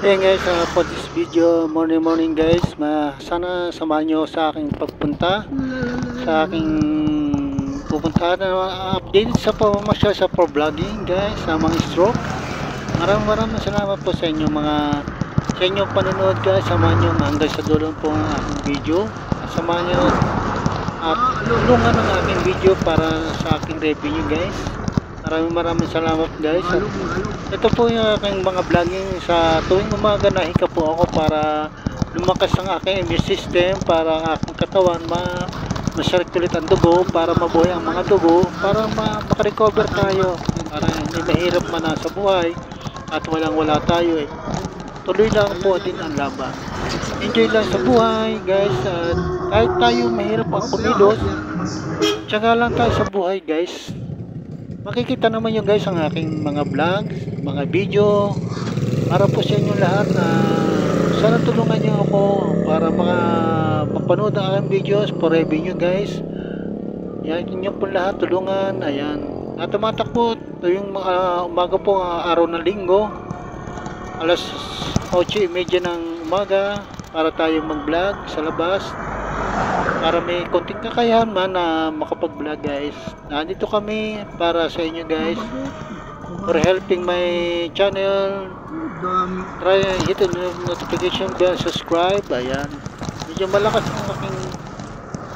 Hey guys, for this video, morning guys, sana samahan nyo sa aking pagpunta sa aking pupuntahan na update sa pamamasyal sa vlogging guys, sa mga stroke. Maraming salamat po sa inyo sa inyong panonood guys. Samahan nyo hanggang sa dulo po ang aking video at samahan nyo at tulungan ang aking video para sa aking revenue guys. Maraming salamat guys. Ito po yung aking mga vlogging sa tuwing umaga, nahiga po ako para lumakas ang aking immune system, para ang aking katawan ma-circulate ang dugo, para mabuhay ang mga dugo, para makarecover tayo, para hindi mahirap man sa buhay at wala tayo tuloy lang po din ang laban. Enjoy lang sa buhay guys, at kahit tayo mahirap ang kumilos, tiyaga lang tayo sa buhay guys. Makikita naman yung guys ang aking mga vlogs, mga video para po sa inyo lahat na sana tulungan nyo ako para mapanood ang aking videos for revenue guys. Yan, inyo po lahat tulungan. Ayan, at tumatakbo ito yung umaga po araw ng linggo, alas 8:30 ng umaga para tayo mag vlog sa labas, para may konting kakayahan man na makapag-vlog guys. Nandito kami para sa inyo guys, for helping my channel. Try hit the notification bell, subscribe. Ayan, medyo malakas ang aking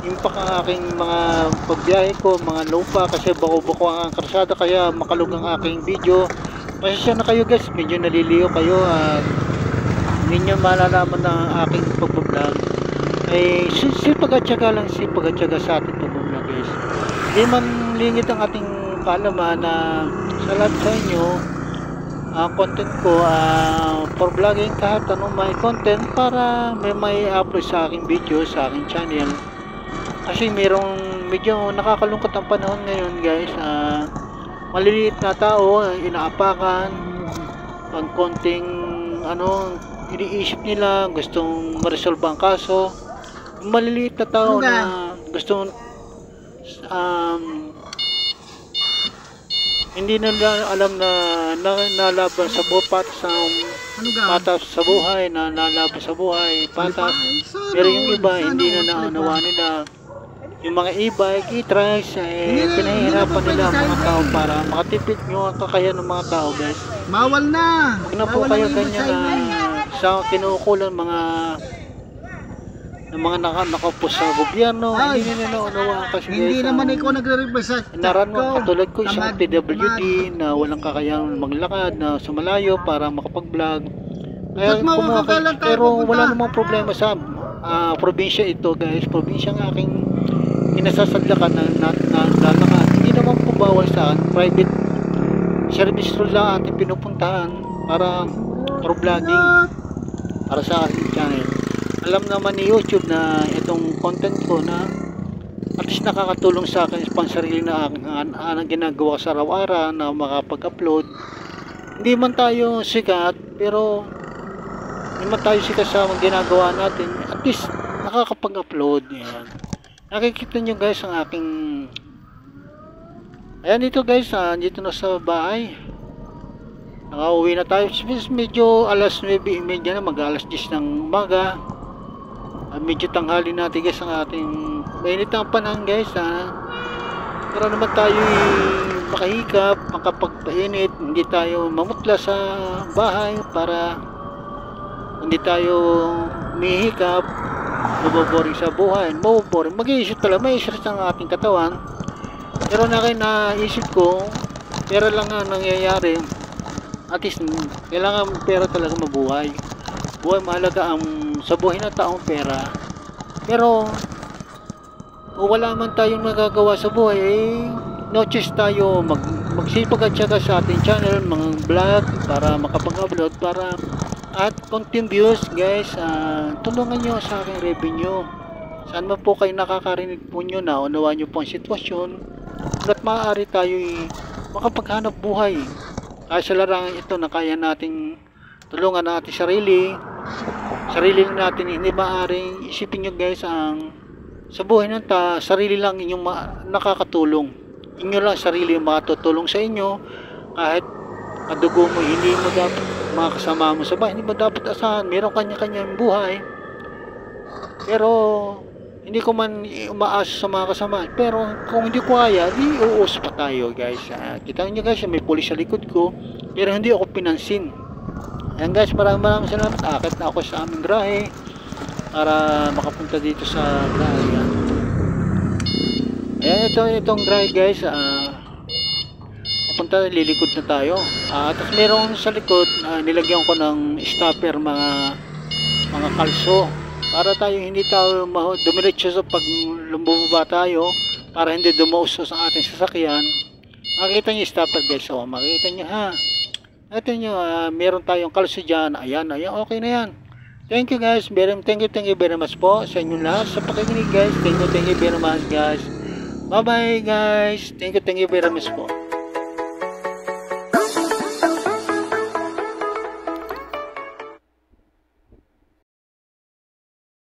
impact ang aking mga pagbiyahe ko, mga lupa, kasi bako ang karsada kaya makalug ang aking video. Pasensya na kayo guys, medyo naliliyo kayo at hindi nyo malalaman na aking pag-vlog ay sipag at tiyaga sa ating pag-vlog guys. Hindi man lingit ang ating kaalaman na sa lahat sa inyo ang content ko for vlogging, kahit anong may content para may upload sa aking video sa aking channel. Kasi medyo nakakalungkot ang panahon ngayon guys. Maliliit na tao inaapakan pag konting iniisip nila, gustong ma-resolve ang kaso. Maliliit na tao na gusto hindi na alam na nalaban sa patas sa buhay, na nalaban sa buhay patas. Pero yung iba hindi na naunawa nila. Yung mga e-bike, e-trikes, pinahihirapan nila ang mga tao para makatipid yung kakayahan ng mga tao guys. Bawal na! Huwag na po kayo ganyan sa kinukulan ng mga nakaupo sa gobyerno. Hindi nila naunawaan kasi hindi naman ikaw nagre-represent. Naran mo, katulad ko isang PWD na walang kakayahan maglakad na sumalayo para makapag-vlog. Kaya pero wala namang problema sa probinsya ito guys. Probinsya ng aking inasasadlakan na lalakad. Hindi naman po bawal sa private service lang ating pinupuntahan para vlogging para sa aking channel. Alam naman ni YouTube na itong content ko na at least nakakatulong sa akin pang sarili na aking ginagawa sa araw-araw na makapag-upload. Hindi man tayo sikat, pero hindi man tayo sikat sa ginagawa natin, at least nakakapag-upload. Yan, nakikita nyo guys ang aking ayan dito guys. Dito na sa bahay, nakauwi na tayo. Medyo alas 9:30 na, mag-alas 10 ng umaga. Medyo tanghali natin guys ang ating mainit ang panahon guys. Para naman tayo makahikap, makapagpainit, hindi tayo mamutla sa bahay, para hindi tayo mihikap, maboboring sa buhay, mag-iisip talaga, may stress ang ating katawan. Pero naisip ko, pera lang nga nangyayari. At least kailangan pera talaga mabuhay. Buhay mahalaga ang sa buhay ng taong pera. Pero kung wala man tayong magagawa sa buhay, no choice tayo magsipag at syaga sa ating channel, mga vlog para makapag-upload, para at konting views guys. Tulungan nyo sa aking revenue. Saan man po kayo nakakarinig po nyo, na unawaan nyo po ang sitwasyon, at maaari tayo makapaghanap buhay. Kasi larangan ito na kaya nating tulungan natin sarili natin. Hindi maaaring isipin nyo guys ang sa buhay ng sarili lang inyong nakakatulong. Inyo lang sarili yung makatutulong sa inyo. Kahit kadugo mo, hindi mo dapat mga kasama mo sa bahay. Hindi ba dapat asahan? Meron kanya-kanyang buhay. Pero hindi ko man umaasa sa mga kasama. Pero kung hindi ko kaya, di uus pa tayo guys. Kita nyo guys, may pulis sa likod ko. Pero hindi ako pinansin. Ayan guys, maraming salamat. Akit na ako sa aming grahe para makapunta dito sa grahe. Ayan, itong grahe guys. Papunta, lilikod na tayo. Tapos meron sa likod, nilagyan ko ng stopper mga kalso. Para tayo hindi tayo dumiretso sa pag lumubaba tayo. Para hindi dumaustos ang ating sasakyan. Makikita nyo yung stopper guys. Makikita nyo ha. Ito nyo, meron tayong kalso dyan. Ayan, okay na yan. Thank you guys. Thank you very much po sa inyong lahat sa pakikinig guys. Thank you very much guys. Bye bye guys. Thank you very much po.